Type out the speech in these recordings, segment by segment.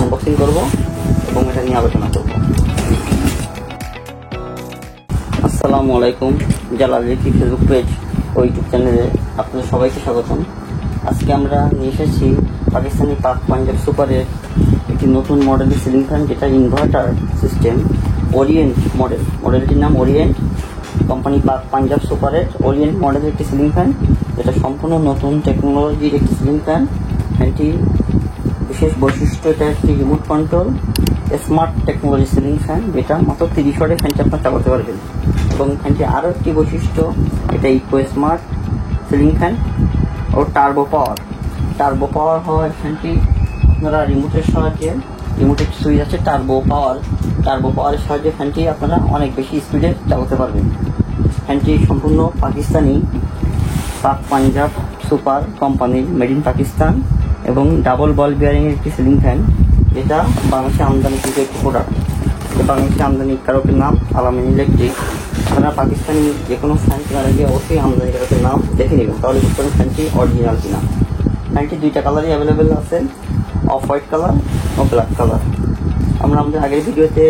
Unboxing করব এবং এটা নিয়ে আলোচনা করব। আসসালামু আলাইকুম, জালাল রেকি ফেসবুক পেজ ও ইউটিউব চ্যানেলে আপনাদের সবাইকে স্বাগতম। আজকে আমরা নিয়ে এসেছি পাকিস্তানি পাক পাঞ্জাব সুপারের একটি নতুন মডেলের সিলিং ফ্যান, যেটা ইনভার্টার সিস্টেম, ওরিয়েন্ট মডেলটির নাম ওরিয়েন্ট। কোম্পানি পাক পাঞ্জাব সুপারের ওরিয়েন্ট মডেলের একটি সিলিং ফ্যান, যেটা সম্পূর্ণ নতুন টেকনোলজির একটি সিলিং ফ্যান। ফ্যানটি বিশেষ বৈশিষ্ট্য, এটা একটি remote control smart technology ceiling fan, যেটা মাত্র 30 ওয়াটে ফ্যানটি আপনার চালাতে পারবেন। এবং ফ্যানটি আরও একটি বৈশিষ্ট্য, এটা ইকো স্মার্ট সিলিং ফ্যান ও টার্বো পাওয়ার হওয়ার ফ্যানটি আপনারা রিমোটের সাহায্যে, রিমোটের সুইচ আছে টার্বো পাওয়ারের সাহায্যে ফ্যানটি আপনারা অনেক বেশি স্পিডে চালাতে পারবেন। ফ্যানটি সম্পূর্ণ পাকিস্তানি পাক পাঞ্জাব সুপার কোম্পানির, মেড ইন পাকিস্তান এবং ডাবল বল বিয়ারিংয়ের একটি সিলিং ফ্যান, যেটা বাংলাদেশে আমদানিকৃত একটি প্রোডাক্ট। বাংলাদেশে আমদানিকারকের নাম আলামিন ইলেকট্রিক। আপনারা পাকিস্তানি যে কোনো ফ্যান কেনার আগে অবশ্যই আমদানিকারকের নাম দেখে নেবেন, তাহলে বুঝতে পারবেন ফ্যানটি অরিজিনাল কিনা। ফ্যানটি দুইটা কালারই অ্যাভেলেবেল আছে, অফ হোয়াইট কালার ও ব্ল্যাক কালার। আমরা আমাদের আগের ভিডিওতে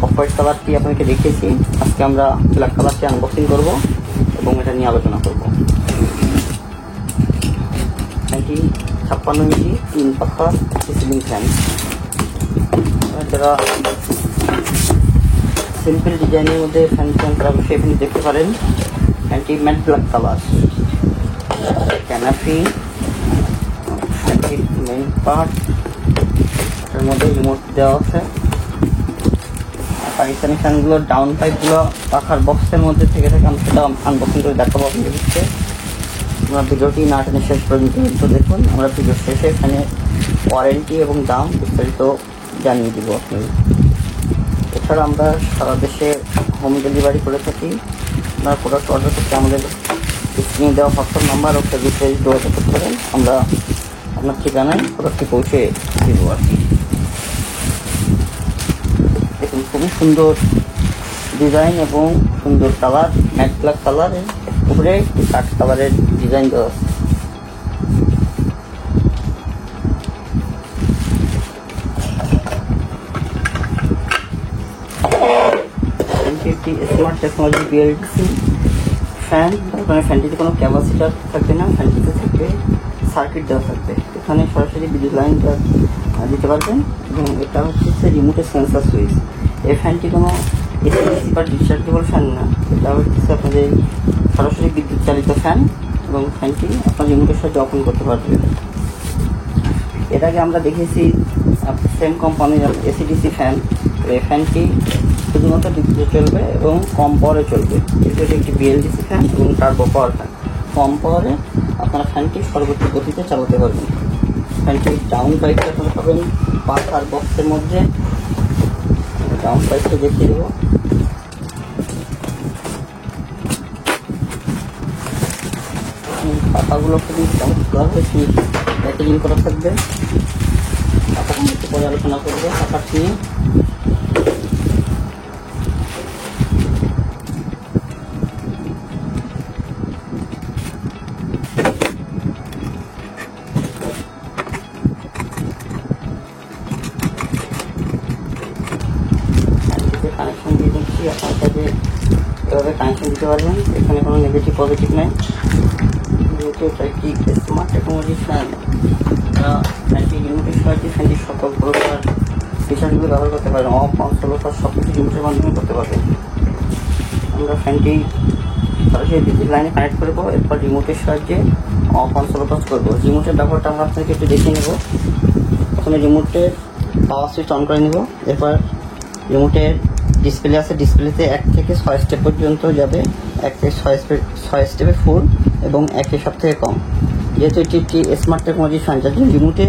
অফ হোয়াইট কালারটি আপনাকে দেখিয়েছি। আজকে আমরা ব্ল্যাক কালারটি আনবক্সিং করব এবং এটা নিয়ে আলোচনা করব। ফ্যানটি 56 ইঞ্চি 3 পাখার একটি সিলিং ফ্যান, যারা সিম্পল ডিজাইনের মধ্যে ফ্যান তারা অবশ্যই এখানে দেখতে পারেন। ফ্যানটি matte black colour, canopy, main part, এর মধ্যে রিমোট দেওয়া আছে। পাকিস্তানি ফ্যানগুলোর ডাউন পাইপগুলো পাখার বক্সের মধ্যে থেকে আমি সেটা আনবক্সিং করে দেখাবো আপনাদেরকে। আমরা ভিডিওটি না টেনে শেষ পর্যন্ত দেখুন। আমরা ভিডিও শেষে এখানে ওয়ারেন্টি এবং দাম বিস্তারিত জানিয়ে দিব আপনাদের। এছাড়া আমরা সারা দেশে হোম ডেলিভারি করে থাকি। আপনারা প্রোডাক্ট অর্ডার করতে আমাদের স্ক্রিনে দেওয়া হোয়াটসঅ্যাপ নাম্বার ও ফেসবুক পেজ যোগাযোগ করতে পারেন। আমরা আপনার ঠিকানায় প্রোডাক্টটি পৌঁছে দিব আর কি। দেখুন, খুবই সুন্দর ডিজাইন এবং সুন্দর কালার, ম্যাট ব্ল্যাক কালারের উপরে কাঠ কালারের ডিজাইন দেওয়া আছে। একটি স্মার্ট টেকনোলজি বিএলডিসি ফ্যান। তারপরে ফ্যানটিতে কোনো ক্যাপাসিটার থাকবে না, ফ্যানটিতে থাকবে সার্কিট দেওয়া থাকবে। এখানে সরাসরি বিদ্যুৎ লাইন দিতে পারবেন এবং এটা হচ্ছে রিমোটের সেন্সার সুইচ। এই ফ্যানটি কোনো এসি বা ডিসচার্জেবল ফ্যান না, এটা হচ্ছে আপনাদের সরাসরি বিদ্যুৎ চালিত ফ্যান এবং ফ্যানটি আপনার রিমোটের সাথে অপন করতে পারবেন। এর আগে আমরা দেখেছি সেম কোম্পানির এসিডিসি ফ্যান। এই ফ্যানটি শুধুমাত্র বিদ্যুতে চলবে এবং কম পাওয়ারে চলবে, কিন্তু এটি একটি বিএলডিসি ফ্যান এবং টার্বো পাওয়ার ফ্যান। কম পাওয়ারে আপনারা ফ্যানটি সর্বোচ্চ গতিতে চালাতে পারবেন। ফ্যানটির ডাউন পাইপটা আপনারা পাবেন পাখার বক্সের মধ্যে। ডাউন পাইপটা দেখিয়ে দেবো। পাখাগুলো খুবই চমৎকার হয়েছে, প্যাকেজিং করা থাকবে। পাখাটা একটু পরে আলোচনা করবো পাখাটি নিয়ে। কানেকশন দিয়ে দিচ্ছি, আপনার কাছে এভাবে কানেকশন দিতে পারবেন। এখানে কোনো নেগেটিভ পজিটিভ নেই, যেহেতু এটা একটি স্মার্ট টেকনোলজি ফ্যান। ফ্যানটি রিমোটের সাহায্যে ফ্যানটির সকল প্রকার ফিচারগুলো ব্যবহার করতে পারেন। অফ অন স্লো কাজ সব কিছু রিমোটের মাধ্যমে করতে পারবেন। আমরা ফ্যানটি সরাসরি বিদ্যুৎ লাইনে কানেক্ট করবো, এরপর রিমোটের সাহায্যে অফ অন স্লো কাজ করবো। রিমোটের ব্যবহারটা আমরা আপনাকে একটু দেখিয়ে নেব। প্রথমে রিমোটের পাওয়ার সুইচ অন করে নেব, এরপর রিমোটের ডিসপ্লে আছে, ডিসপ্লেতে 1 থেকে 6 স্টেপ পর্যন্ত যাবে। 1 থেকে 6 স্টেপে ফুল এবং 1 সব থেকে কম। যেহেতু এটি একটি স্মার্ট টেকনোলজি ফ্যান, যার জন্য রিমোটে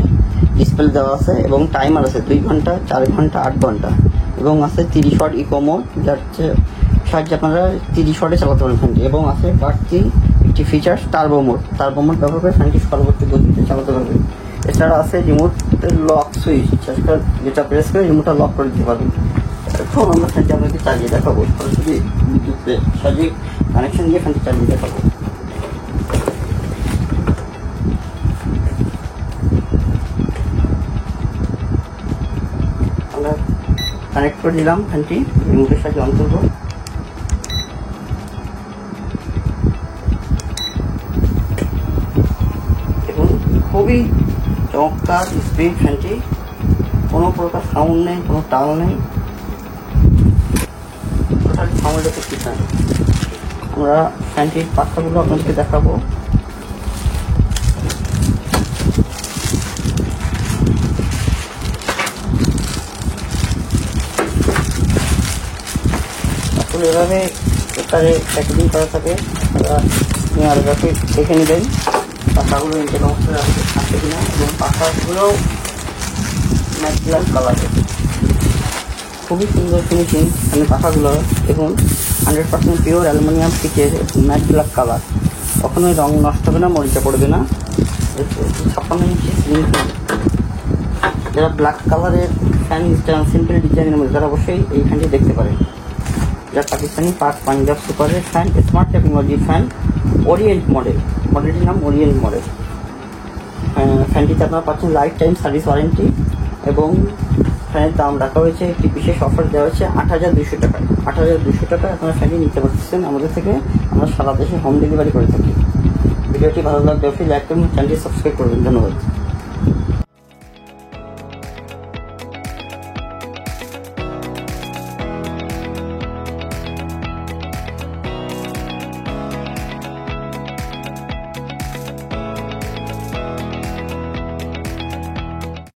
ডিসপ্লে দেওয়া আছে এবং টাইমার আছে 2 ঘন্টা, 4 ঘন্টা, 8 ঘন্টা এবং আছে 30 ওয়াট ইকো মোড, যার সাহায্যে আপনারা 30 ওয়াটে চালাতে পারেন ফ্যানটি। এবং আছে বাড়তি একটি ফিচার টার্বো মোড ব্যবহার করে ফ্যানটি সর্বোচ্চ গতিতে চালাতে পারবেন। এছাড়া আছে রিমোটের লক সুইচ, যেটা প্রেস করে রিমোটটা লক করে দিতে পারবেন। এখন আমরা ফ্যানটি আপনাকে চালিয়ে দেখাবো, সরাসরি বিদ্যুতের সাহায্যে কানেকশন দিয়ে ফ্যানটি চালিয়ে দেখাবো। আমরা কানেক্ট করে দিলাম ফ্যানটি রিমোটের সাথে অন করবো। দেখুন খুবই চমৎকার স্পিড ফ্যানটি, কোনো প্রকার সাউন্ড নেই, কোনো টাল নেই, টোটালি সাউন্ড এফেক্টিভ ফ্যান। আমরা ফ্যানটির পাখাগুলো আপনাদেরকে দেখাবো। আসলে এভাবে এটারে প্যাকেজিং করা থাকে, আপনি আলাদাকে দেখে নেবেন পাখাগুলো ইঞ্জিন অবস্থায় আছে কিনা, এবং পাখাগুলো ম্যাট ব্ল্যাক কালারের, খুবই সুন্দর ফিনিশিং। আমি পাখাগুলো দেখুন 100% পিওর অ্যালুমিনিয়াম পিচের ম্যাট ব্ল্যাক কালার, কখনোই রং নষ্ট হবে না, মরিচা পড়বে না। 56 ইঞ্চি সিলিং ফ্যান। যারা ব্ল্যাক কালারের ফ্যান সিম্পল ডিজাইনের মধ্যে, তারা অবশ্যই এই ফ্যানটি দেখতে পারেন। যা পাকিস্তানি পাক পাঞ্জাব সুপারের fan, smart technology fan, Orient model, মডেলটির নাম ওরিয়েন্ট মডেল। ফ্যানটিতে আপনারা পাচ্ছেন লাইফ টাইম সার্ভিস ওয়ারেন্টি, এবং ফ্যানের দাম রাখা হয়েছে, একটি বিশেষ অফার দেওয়া হয়েছে 8,200 টাকায়। 8,200 টাকায় আপনারা ফ্যানটি নিতে পারতেছেন আমাদের থেকে। আমরা সারা দেশে হোম ডেলিভারি করে থাকি। ভিডিওটি ভালো লাগলে অবশ্যই লাইক করুন, চ্যানেলটি সাবস্ক্রাইব করবেন। ধন্যবাদ।